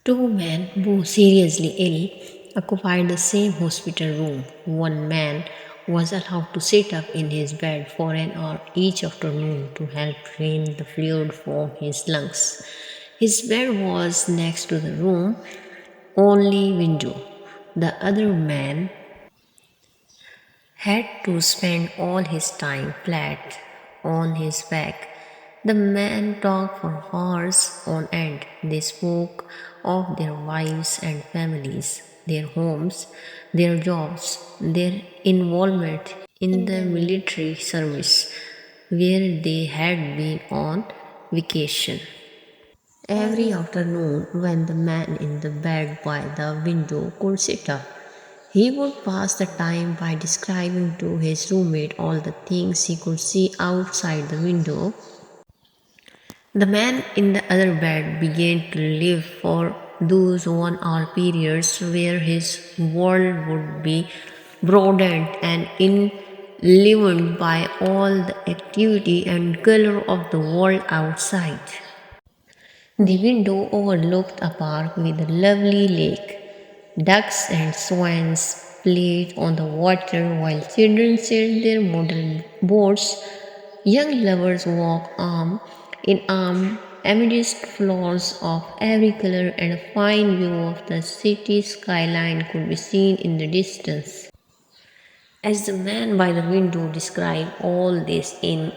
Two men, both seriously ill, occupied the same hospital room. One man was allowed to sit up in his bed for an hour each afternoon to help drain the fluid from his lungs. His bed was next to the room, only window. The other man had to spend all his time flat on his back. The men talked for hours on end. They spoke of their wives and families, their homes, their jobs, their involvement in the military service where they had been on vacation. Every afternoon, when the man in the bed by the window could sit up, he would pass the time by describing to his roommate all the things he could see outside the window. The man in the other bed began to live for those 1 hour periods where his world would be broadened and enlivened by all the activity and color of the world outside. The window overlooked a park with a lovely lake. Ducks and swans played on the water while children sailed their model boats. Young lovers walked arm in arm amidst flowers of every color, and a fine view of the city skyline could be seen in the distance. As the man by the window described all this in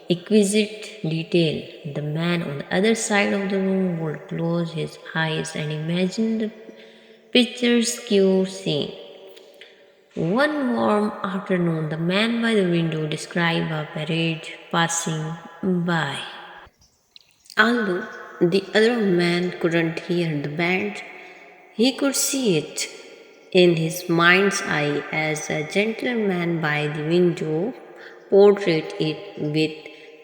exquisite detail, the man on the other side of the room would close his eyes and imagine the picturesque scene. One warm afternoon, the man by the window described a parade passing by. Although the other man couldn't hear the band, he could see it in his mind's eye as a gentleman by the window portrayed it with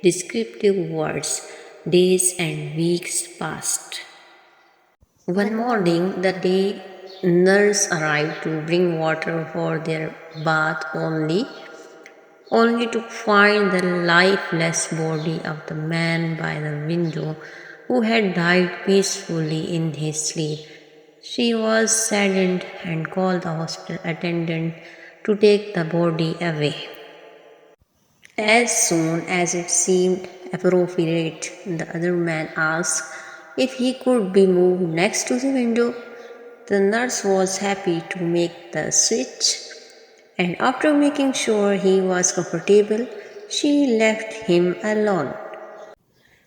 descriptive words. Days and weeks passed. One morning, the day nurse arrived to bring water for their bath only to find the lifeless body of the man by the window who had died peacefully in his sleep. She was saddened and called the hospital attendant to take the body away. As soon as it seemed appropriate, the other man asked if he could be moved next to the window. The nurse was happy to make the switch, and after making sure he was comfortable, she left him alone.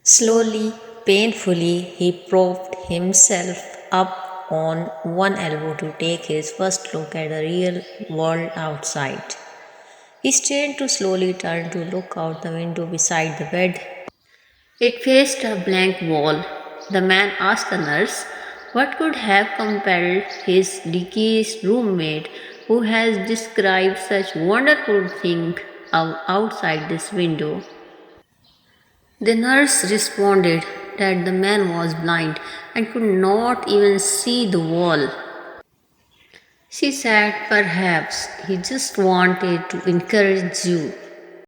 Slowly, painfully, he propped himself up on one elbow to take his first look at the real world outside. He strained to slowly turn to look out the window beside the bed. It faced a blank wall. The man asked the nurse what could have compelled his deceased roommate, who has described such wonderful things outside this window. The nurse responded that the man was blind and could not even see the wall. She said perhaps he just wanted to encourage you.